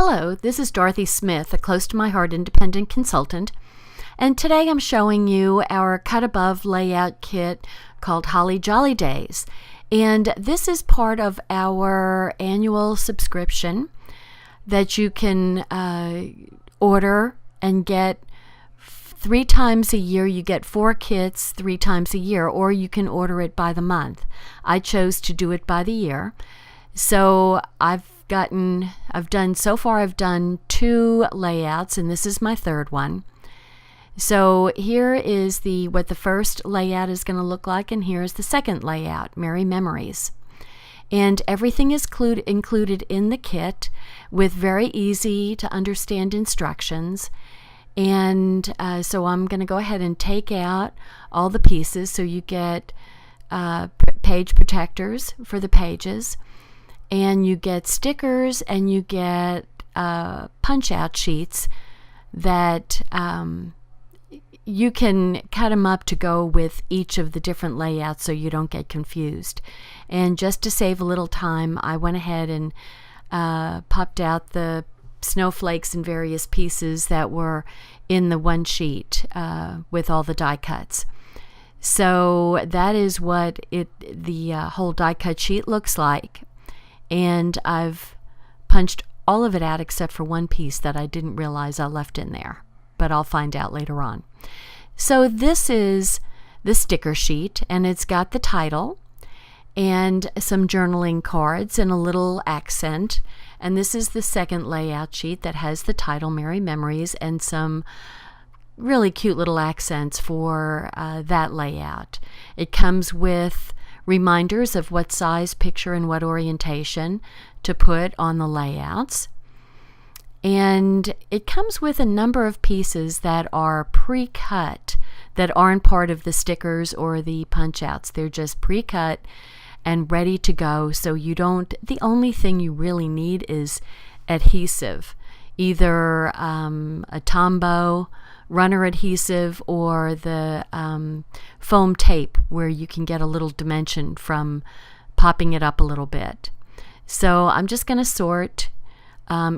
Hello, this is Dorothy Smith, a close to my heart independent consultant, and today I'm showing you our cut above layout kit called Holly Jolly Days. And this is part of our annual subscription that you can order and get 3 times a year. You get 4 kits 3 times a year, or you can order it by the month. I chose to do it by the year. So I've done 2 layouts, and this is my 3rd one. So here is what the first layout is going to look like, and here is the second layout, Merry Memories. And everything is included in the kit with very easy to understand instructions. And so I'm going to go ahead and take out all the pieces. So you get page protectors for the pages, and you get stickers, and you get punch-out sheets that you can cut them up to go with each of the different layouts so you don't get confused. And just to save a little time, I went ahead and popped out the snowflakes in various pieces that were in the one sheet with all the die cuts. So that is what the whole die cut sheet looks like. And I've punched all of it out except for one piece that I didn't realize I left in there, but I'll find out later on. So this is the sticker sheet, and it's got the title and some journaling cards and a little accent. And this is the second layout sheet that has the title, Merry Memories, and some really cute little accents for that layout. It comes with reminders of what size picture and what orientation to put on the layouts. And it comes with a number of pieces that are pre-cut, that aren't part of the stickers or the punch-outs. They're just pre-cut and ready to go. So the only thing you really need is adhesive, either a Tombow runner adhesive or the foam tape, where you can get a little dimension from popping it up a little bit. So I'm just going to sort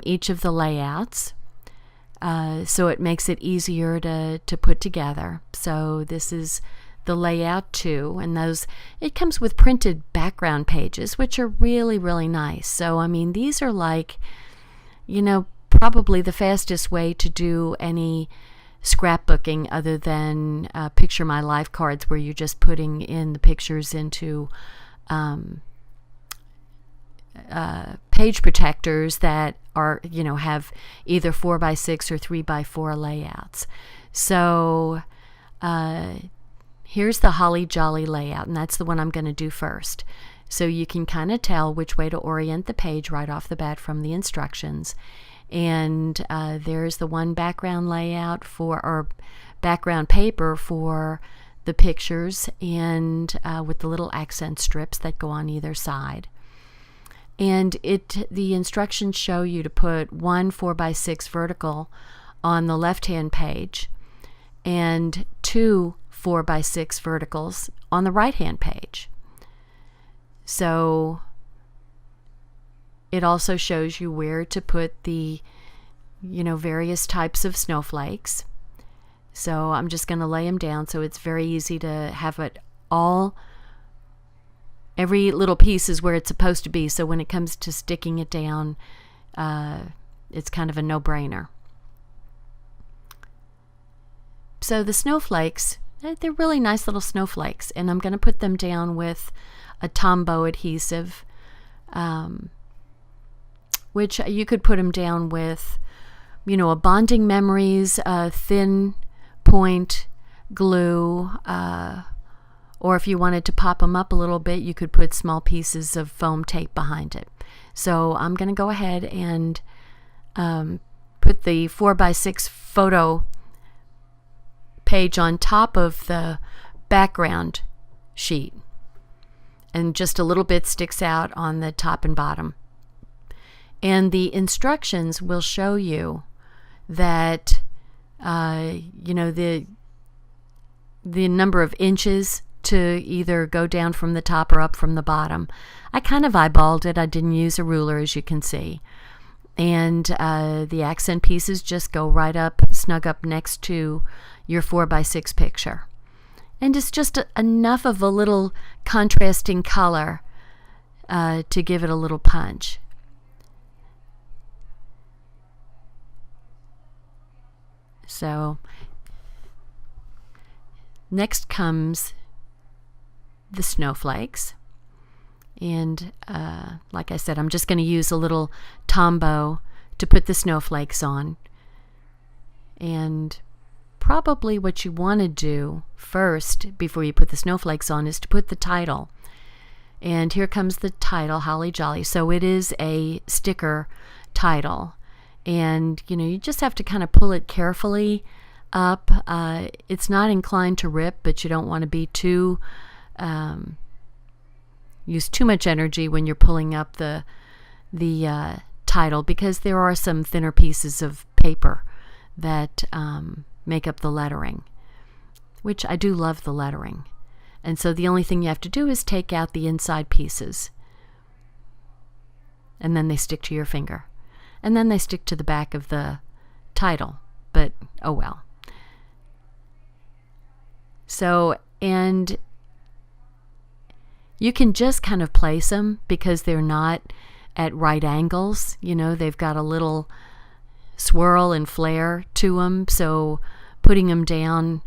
each of the layouts so it makes it easier to put together. So this is the layout 2, and it comes with printed background pages, which are really, really nice. So I mean, these are like, probably the fastest way to do any scrapbooking other than Picture My Life cards, where you're just putting in the pictures into page protectors that are, have either 4x6 or 3x4 layouts. So here's the Holly Jolly layout, and that's the one I'm going to do first. So you can kind of tell which way to orient the page right off the bat from the instructions. And there's the one background layout or background paper for the pictures, and with the little accent strips that go on either side. And the instructions show you to put 1 4x6 vertical on the left-hand page and 2 4x6 verticals on the right-hand page. So it also shows you where to put the, various types of snowflakes. So I'm just going to lay them down so it's very easy to have it all. Every little piece is where it's supposed to be. So when it comes to sticking it down, it's kind of a no-brainer. So the snowflakes, they're really nice little snowflakes. And I'm going to put them down with a Tombow adhesive, which you could put them down with, a bonding memories, thin point glue, or if you wanted to pop them up a little bit, you could put small pieces of foam tape behind it. So I'm going to go ahead and put the 4x6 photo page on top of the background sheet, and just a little bit sticks out on the top and bottom. And the instructions will show you that the number of inches to either go down from the top or up from the bottom. I kind of eyeballed it. I didn't use a ruler, as you can see. And the accent pieces just go right up, snug up next to your 4x6 picture. And it's just enough of a little contrasting color to give it a little punch. So next comes the snowflakes. And like I said, I'm just going to use a little Tombow to put the snowflakes on. And probably what you want to do first before you put the snowflakes on is to put the title. And here comes the title, Holly Jolly. So it is a sticker title. And, you just have to kind of pull it carefully up. It's not inclined to rip, but you don't want to be too... use too much energy when you're pulling up the title, because there are some thinner pieces of paper that make up the lettering, which I do love the lettering. And so the only thing you have to do is take out the inside pieces, and then they stick to your finger, and then they stick to the back of the title, but oh well. So, and you can just kind of place them because they're not at right angles. They've got a little swirl and flare to them. So putting them down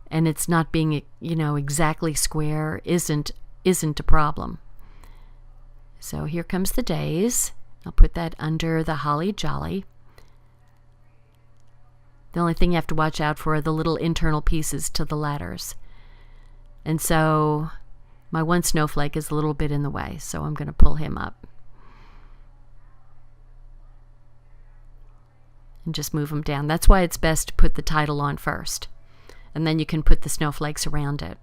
and it's not being, exactly square isn't a problem. So here comes the days. I'll put that under the Holly Jolly. The only thing you have to watch out for are the little internal pieces to the letters. And so my one snowflake is a little bit in the way, so I'm going to pull him up. And just move him down. That's why it's best to put the title on first. And then you can put the snowflakes around it.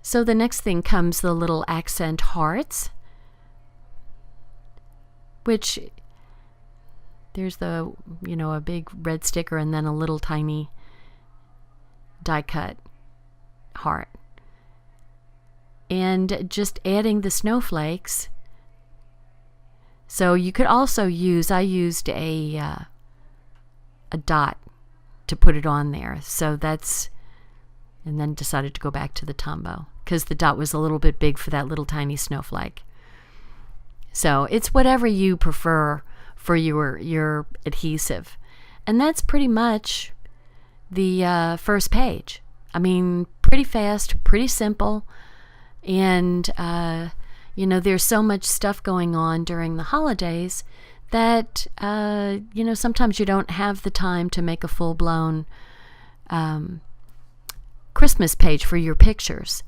So the next thing comes the little accent hearts, which there's the, a big red sticker and then a little tiny die cut heart. And just adding the snowflakes. So you could also use, I used a dot to put it on there. So that's, and then decided to go back to the Tombow because the dot was a little bit big for that little tiny snowflake. So it's whatever you prefer for your adhesive. And that's pretty much the first page. I mean, pretty fast, pretty simple. And, there's so much stuff going on during the holidays that, sometimes you don't have the time to make a full-blown Christmas page for your pictures.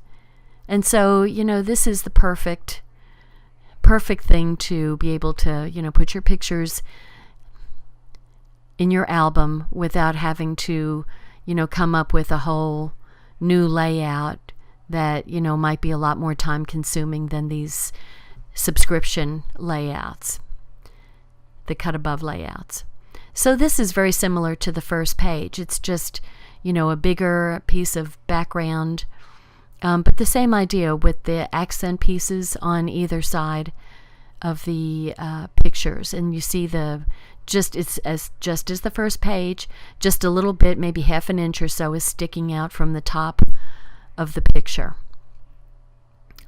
And so, this is the perfect thing to be able to, put your pictures in your album without having to, come up with a whole new layout that, might be a lot more time consuming than these subscription layouts, the cut above layouts. So this is very similar to the first page. It's just, a bigger piece of background, but the same idea with the accent pieces on either side of the pictures. And you see just as the first page, just a little bit, maybe half an inch or so, is sticking out from the top of the picture.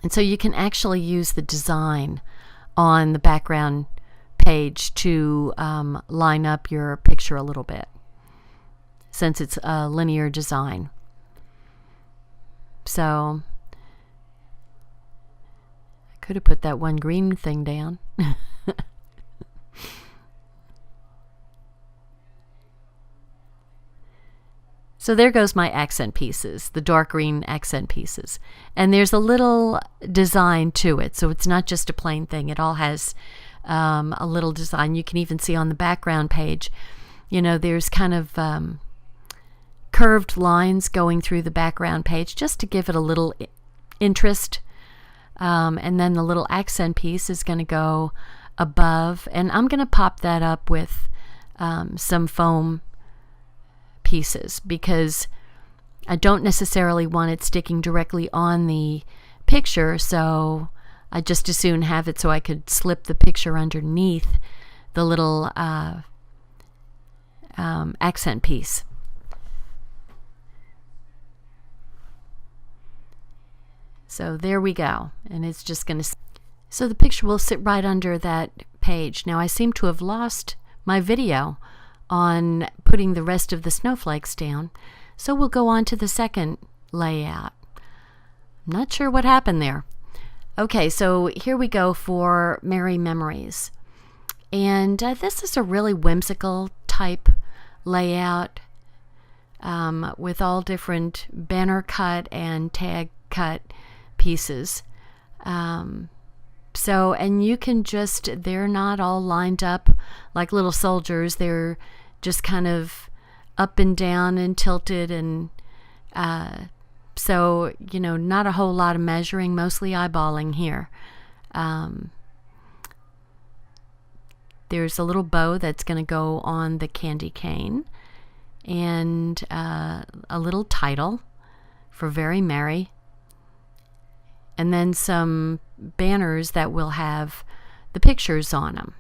And so you can actually use the design on the background page to line up your picture a little bit, since it's a linear design. So I could have put that one green thing down. So there goes my accent pieces, the dark green accent pieces. And there's a little design to it, so it's not just a plain thing. It all has a little design. You can even see on the background page, there's kind of curved lines going through the background page just to give it a little interest. And then the little accent piece is going to go above, and I'm going to pop that up with some foam pieces because I don't necessarily want it sticking directly on the picture, so I'd just as soon have it so I could slip the picture underneath the little accent piece. So there we go, and it's just going to... So the picture will sit right under that page. Now I seem to have lost my video on putting the rest of the snowflakes down, so we'll go on to the second layout. I'm not sure what happened there. Okay, so here we go for Merry Memories. And this is a really whimsical type layout with all different banner cut and tag cut pieces. So, and you can just, they're not all lined up like little soldiers. They're just kind of up and down and tilted, and so, you know, not a whole lot of measuring, mostly eyeballing here. There's a little bow that's going to go on the candy cane, and a little title for Very Merry, and then some banners that will have the pictures on them.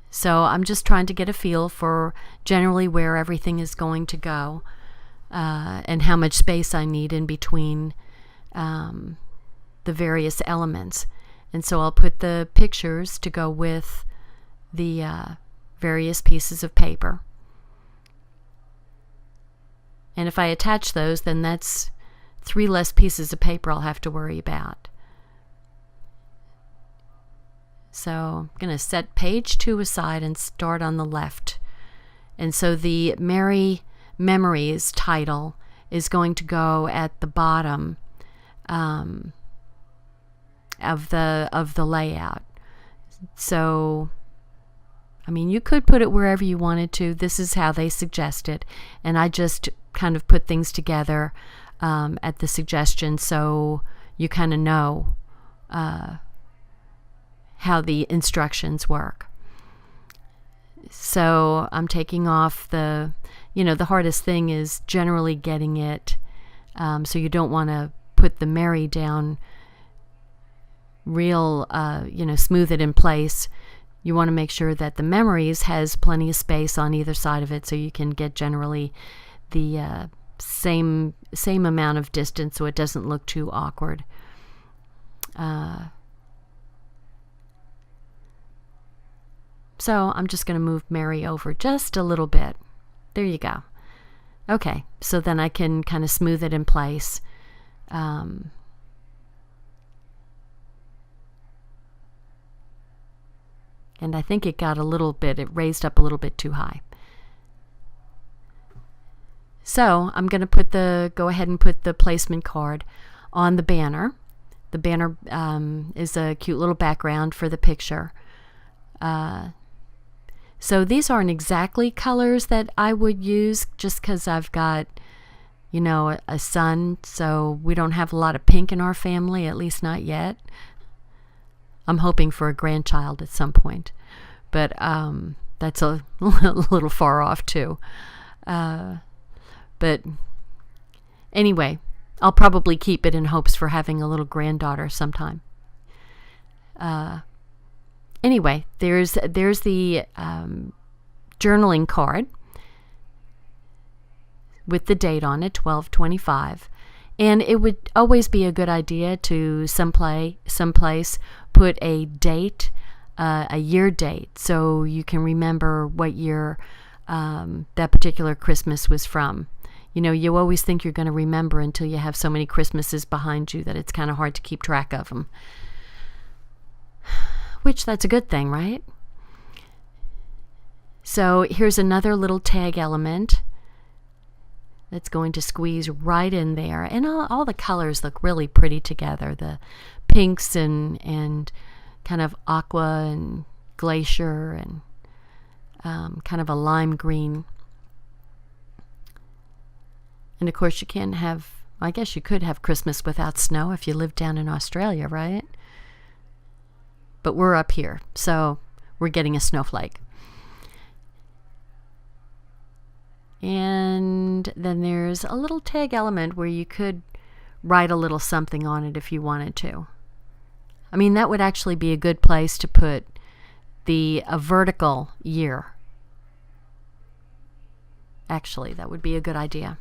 So I'm just trying to get a feel for generally where everything is going to go, and how much space I need in between the various elements. And so I'll put the pictures to go with the various pieces of paper. And if I attach those, then that's 3 less pieces of paper I'll have to worry about. So I'm going to set page 2 aside and start on the left. And so the Merry Memories title is going to go at the bottom of the layout. So, I mean, you could put it wherever you wanted to. This is how they suggest it, and I just kind of put things together at the suggestion, so you kind of know how the instructions work. So I'm taking off the, you know, the hardest thing is generally getting it, so you don't want to put the Merry down real, you know, smooth it in place. You want to make sure that the Memories has plenty of space on either side of it, so you can get generally the same amount of distance, so it doesn't look too awkward. So I'm just going to move Merry over just a little bit. There you go. Okay, so then I can kind of smooth it in place. And I think it got a little bit, it raised up a little bit too high. So I'm going to go ahead and put the placement card on the banner. The banner is a cute little background for the picture. So these aren't exactly colors that I would use, just because I've got, you know, a son, so we don't have a lot of pink in our family, at least not yet. I'm hoping for a grandchild at some point, but that's a little far off too. But anyway, I'll probably keep it in hopes for having a little granddaughter sometime. Anyway, there's the journaling card with the date on it, 12/25. And it would always be a good idea to someplace put a date, a year date, so you can remember what year that particular Christmas was from. You know, you always think you're going to remember until you have so many Christmases behind you that it's kind of hard to keep track of them. Which, that's a good thing, right? So here's another little tag element that's going to squeeze right in there. And all the colors look really pretty together. The pinks and kind of aqua and glacier and kind of a lime green. And of course you can't have, I guess you could have Christmas without snow if you live down in Australia, right? But we're up here, so we're getting a snowflake. And then there's a little tag element where you could write a little something on it if you wanted to. I mean, that would actually be a good place to put a vertical year. Actually, that would be a good idea.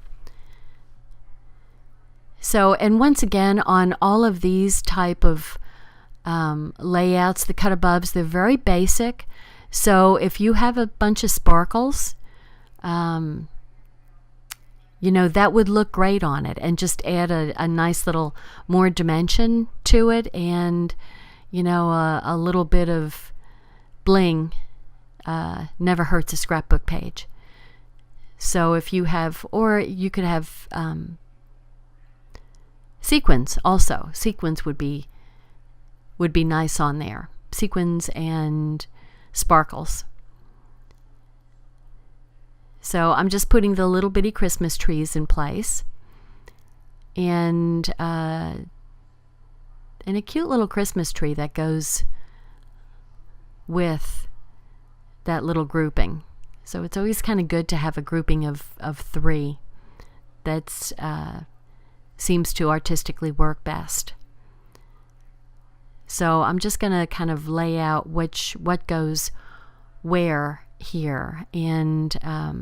So, and once again, on all of these type of layouts, the cut above, they're very basic. So if you have a bunch of sparkles, you know, that would look great on it, and just add a nice little more dimension to it, and, you know, a little bit of bling never hurts a scrapbook page. So if you have, or you could have sequins also. Sequins would be nice on there. Sequins and sparkles. So I'm just putting the little bitty Christmas trees in place, and a cute little Christmas tree that goes with that little grouping. So it's always kind of good to have a grouping of 3 that's seems to artistically work best. So I'm just going to kind of lay out what goes where here, and I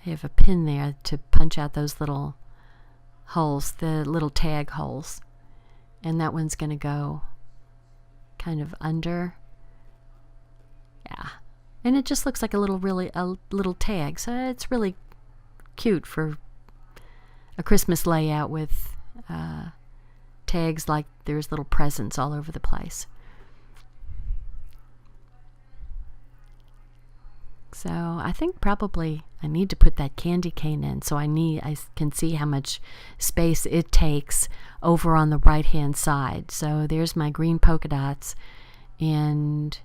have a pin there to punch out those little holes, the little tag holes, and that one's going to go kind of under. Yeah, and it just looks like a little tag, so it's really cute for a Christmas layout with tags, like there's little presents all over the place. So I think probably I need to put that candy cane in, so I can see how much space it takes over on the right hand side. So there's my green polka dots, and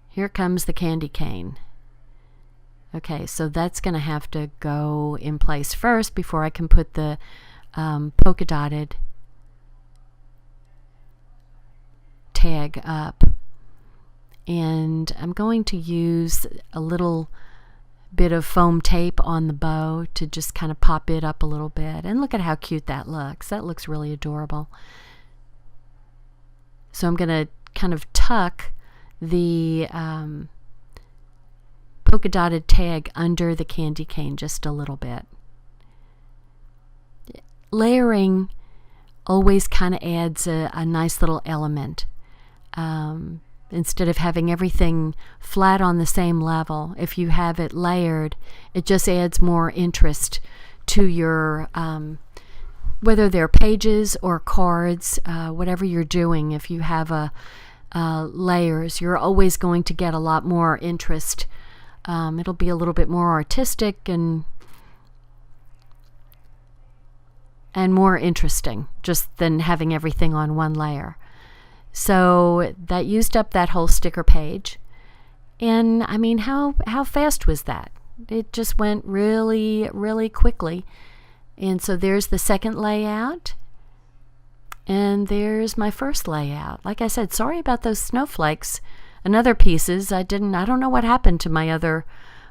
here comes the candy cane. Okay, so that's going to have to go in place first before I can put the polka dotted tag up. And I'm going to use a little bit of foam tape on the bow to just kind of pop it up a little bit. And look at how cute that looks. That looks really adorable. So I'm going to kind of tuck the polka dotted tag under the candy cane just a little bit. Layering always kind of adds a nice little element. Instead of having everything flat on the same level, if you have it layered, it just adds more interest to your, whether they're pages or cards, whatever you're doing. If you have layers, you're always going to get a lot more interest. It'll be a little bit more artistic and more interesting just than having everything on one layer. So that used up that whole sticker page. And I mean, how fast was that? It just went really, really quickly. And so there's the second layout. And there's my first layout. Like I said, sorry about those snowflakes and other pieces. I don't know what happened to my other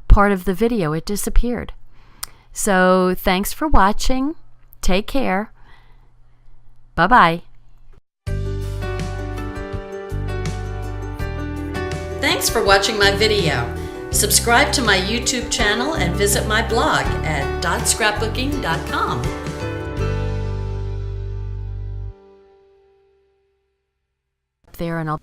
part of the video. It disappeared. So thanks for watching. Take care. Bye-bye. Thanks for watching my video. Subscribe to my YouTube channel and visit my blog at scrapbooking.com. There, and I'll